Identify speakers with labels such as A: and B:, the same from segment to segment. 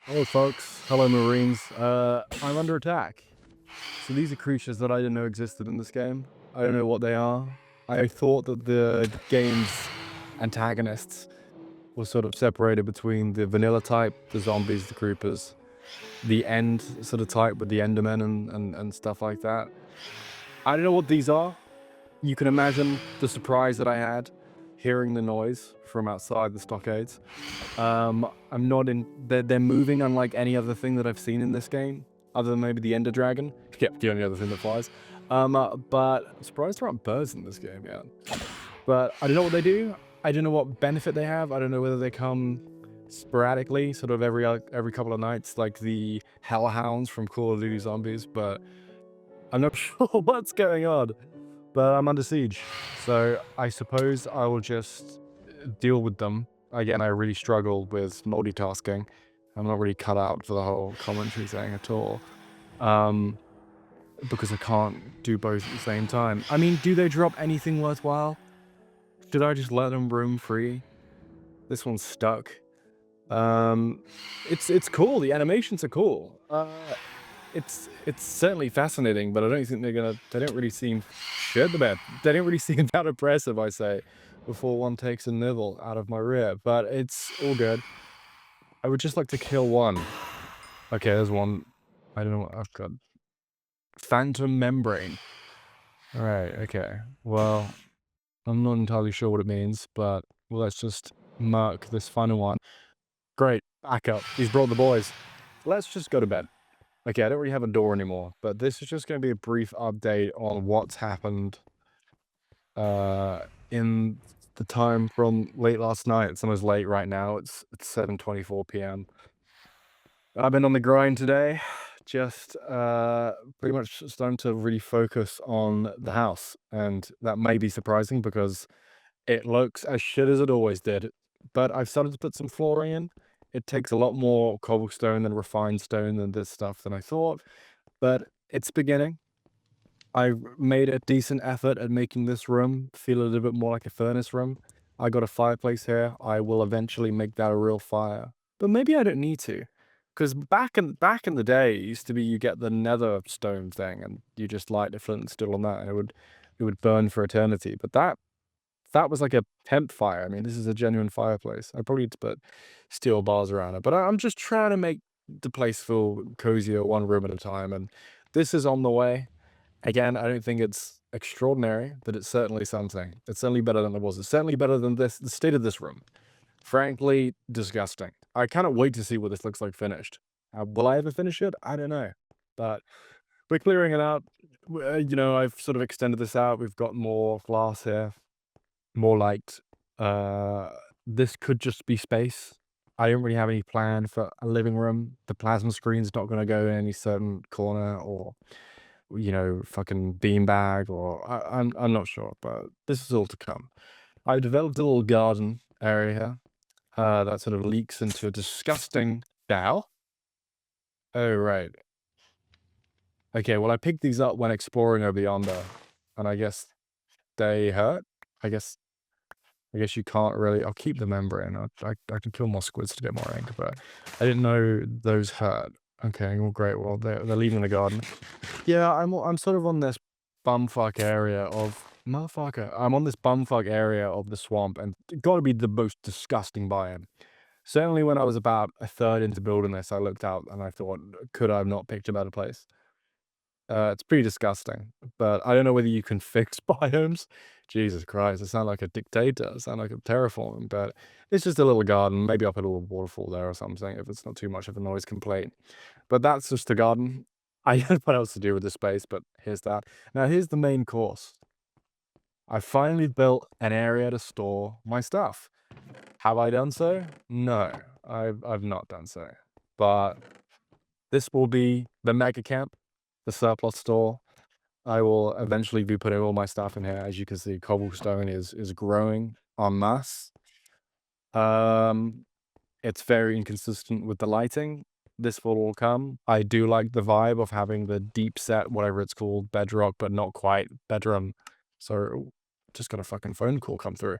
A: Hello, folks. Hello, Marines. I'm under attack. So these are creatures that I didn't know existed in this game. I don't know what they are. I thought that the game's antagonists were sort of separated between the vanilla type, the zombies, the creepers, the end sort of type with the Endermen and stuff like that. I don't know what these are. You can imagine the surprise that I had hearing the noise from outside the stockades. I'm not in. They're moving unlike any other thing that I've seen in this game, other than maybe the Ender Dragon. Yep, the only other thing that flies. But I'm surprised there aren't birds in this game yet. But I don't know what they do. I don't know what benefit they have. I don't know whether they come sporadically, sort of every couple of nights, like the Hellhounds from Call of Duty Zombies. But I'm not sure what's going on. But I'm under siege, so I suppose I will just deal with them. Again, I really struggle with multitasking. I'm not really cut out for the whole commentary thing at all, because I can't do both at the same time. I mean, do they drop anything worthwhile? Did I just let them roam free? This one's stuck. It's cool. The animations are cool. It's certainly fascinating, but I don't think they don't really seem they don't really seem that impressive, I say, before one takes a nibble out of my rear, but it's all good. I would just like to kill one. Okay, there's one. I don't know what I've got. Phantom membrane. Alright, okay. Well, I'm not entirely sure what it means, but let's just mark this final one. Great, backup. He's brought the boys. Let's just go to bed. Okay, I don't really have a door anymore, but this is just gonna be a brief update on what's happened in the time from late last night. It's almost late right now. It's 7:24 p.m. I've been on the grind today, just pretty much starting to really focus on the house, and that may be surprising because it looks as shit as it always did. But I've started to put some flooring in. It takes a lot more cobblestone and refined stone than this stuff than I thought, but it's beginning. I made a decent effort at making this room feel a little bit more like a furnace room. I got a fireplace here. I will eventually make that a real fire, but maybe I don't need to, because back in the day, it used to be you get the nether stone thing, and you just light the flint and steel on that, and it would burn for eternity. But that was like a temp fire. I mean, this is a genuine fireplace. I probably need to put steel bars around it, but I'm just trying to make the place feel cozier, one room at a time, and this is on the way. Again, I don't think it's extraordinary, but it's certainly something. It's certainly better than it was. It's certainly better than the state of this room. Frankly, disgusting. I cannot wait to see what this looks like finished. Will I ever finish it? I don't know. But we're clearing it out. I've sort of extended this out. We've got more glass here, more light. Uh, this could just be space. I don't really have any plan for a living room. The plasma screen's not going to go in any certain corner or fucking beanbag, or I'm not sure, but this is all to come. I developed a little garden area that sort of leaks into a disgusting dell. Oh, right. Okay, well, I picked these up when exploring over yonder, and I guess they hurt. I guess I guess you can't really. I'll keep the membrane. I can kill more squids to get more ink, but I didn't know those hurt. Okay, well, great. Well, they're leaving the garden. Yeah, I'm sort of on this bumfuck area of motherfucker. I'm on this bumfuck area of the swamp, and it gotta be the most disgusting biome. Certainly, when I was about a third into building this, I looked out and I thought, could I have not picked a better place? It's pretty disgusting, but I don't know whether you can fix biomes. Jesus Christ, I sound like a dictator. I sound like a terraforming, but it's just a little garden. Maybe I'll put a little waterfall there or something if it's not too much of a noise complaint. But that's just the garden. I don't know what else to do with this space, but here's that. Now here's the main course. I finally built an area to store my stuff. Have I done so? No, I've not done so. But this will be the mega camp, the surplus store. I will eventually be putting all my stuff in here. As you can see, cobblestone is growing en masse. Um, it's very inconsistent with the lighting. This will all come. I do like the vibe of having the deep set, whatever it's called, bedrock, but not quite bedroom. So just got a fucking phone call come through.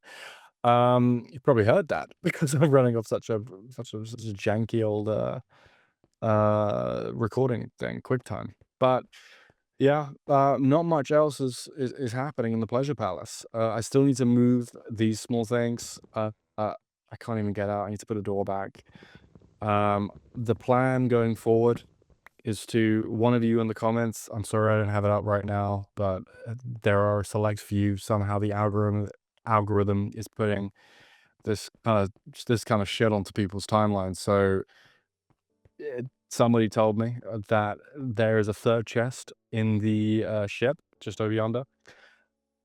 A: You probably heard that because I'm running off such a janky old recording thing, QuickTime. But yeah, not much else is happening in the Pleasure Palace. I still need to move these small things. I can't even get out. I need to put a door back. The plan going forward is to one of you in the comments. I'm sorry I don't have it up right now, but there are a select few. Somehow the algorithm is putting this kind of shit onto people's timelines. So somebody told me that there is a third chest in the ship just over yonder.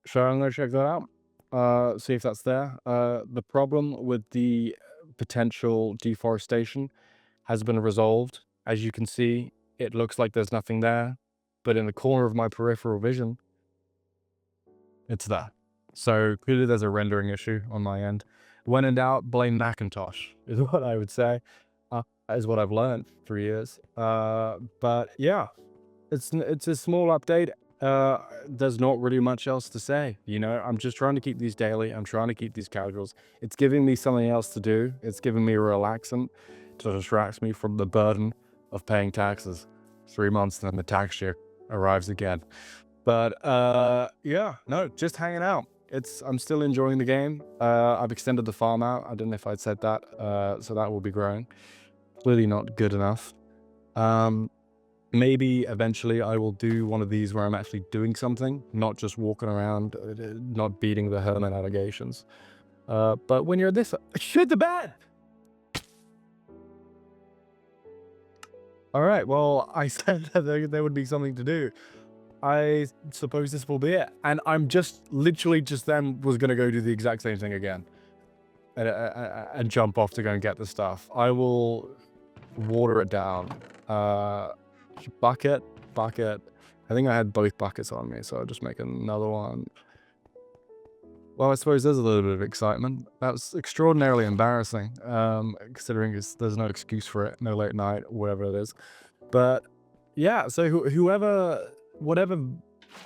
A: So I'm gonna check that out. See if that's there. The problem with the potential deforestation has been resolved. As you can see, it looks like there's nothing there, but in the corner of my peripheral vision, it's there. So clearly there's a rendering issue on my end. When in doubt, blame Macintosh, is what I would say. Is what I've learned for years. But yeah, it's a small update. There's not really much else to say. You know, I'm just trying to keep these daily. I'm trying to keep these casuals. It's giving me something else to do. It's giving me a relaxant to distract me from the burden of paying taxes. 3 months, and then the tax year arrives again. But yeah, no, just hanging out. I'm still enjoying the game. I've extended the farm out. I don't know if I'd said that. So that will be growing. Clearly not good enough. Maybe eventually I will do one of these where I'm actually doing something, not just walking around, not beating the hermit allegations. But when you're this, shit the bed. All right, well, I said that there would be something to do. I suppose this will be it. And I'm just literally just then was going to go do the exact same thing again and jump off to go and get the stuff. I will water it down. Bucket. I think I had both buckets on me, so I'll just make another one. Well, I suppose there's a little bit of excitement. That was extraordinarily embarrassing, considering there's no excuse for it, no late night, whatever it is. But yeah, so whatever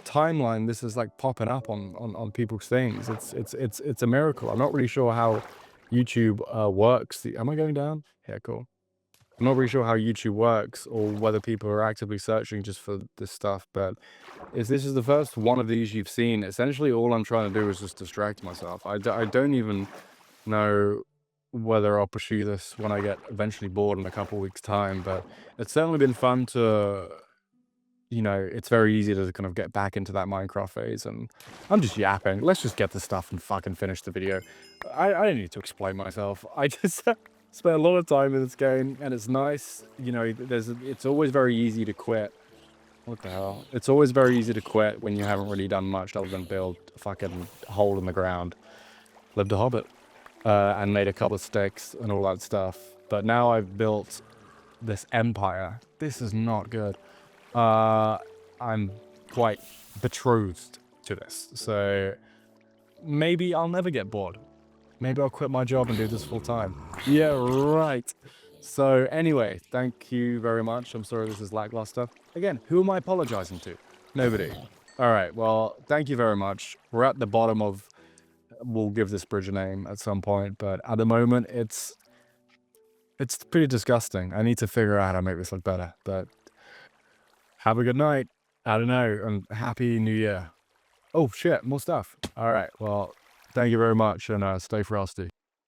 A: timeline this is like popping up on people's things, it's a miracle. I'm not really sure how YouTube works. Am I going down? Yeah, cool. I'm not really sure how YouTube works or whether people are actively searching just for this stuff, but if this is the first one of these you've seen, essentially all I'm trying to do is just distract myself. I don't even know whether I'll pursue this when I get eventually bored in a couple weeks' time, but it's certainly been fun to, you know, it's very easy to kind of get back into that Minecraft phase, and I'm just yapping. Let's just get the stuff and fucking finish the video. I don't need to explain myself. I just spent a lot of time in this game, and it's nice. You know, it's always very easy to quit. What the hell? It's always very easy to quit when you haven't really done much other than build a fucking hole in the ground. Lived a hobbit. And made a couple of sticks and all that stuff. But now I've built this empire. This is not good. I'm quite betrothed to this. So maybe I'll never get bored. Maybe I'll quit my job and do this full time. Yeah, right. So anyway, thank you very much. I'm sorry this is lackluster. Again, who am I apologizing to? Nobody. All right, well, thank you very much. We're at the bottom of, we'll give this bridge a name at some point, but at the moment, it's pretty disgusting. I need to figure out how to make this look better, but have a good night. I don't know, and Happy New Year. Oh shit, more stuff. All right, well, thank you very much, and stay frosty.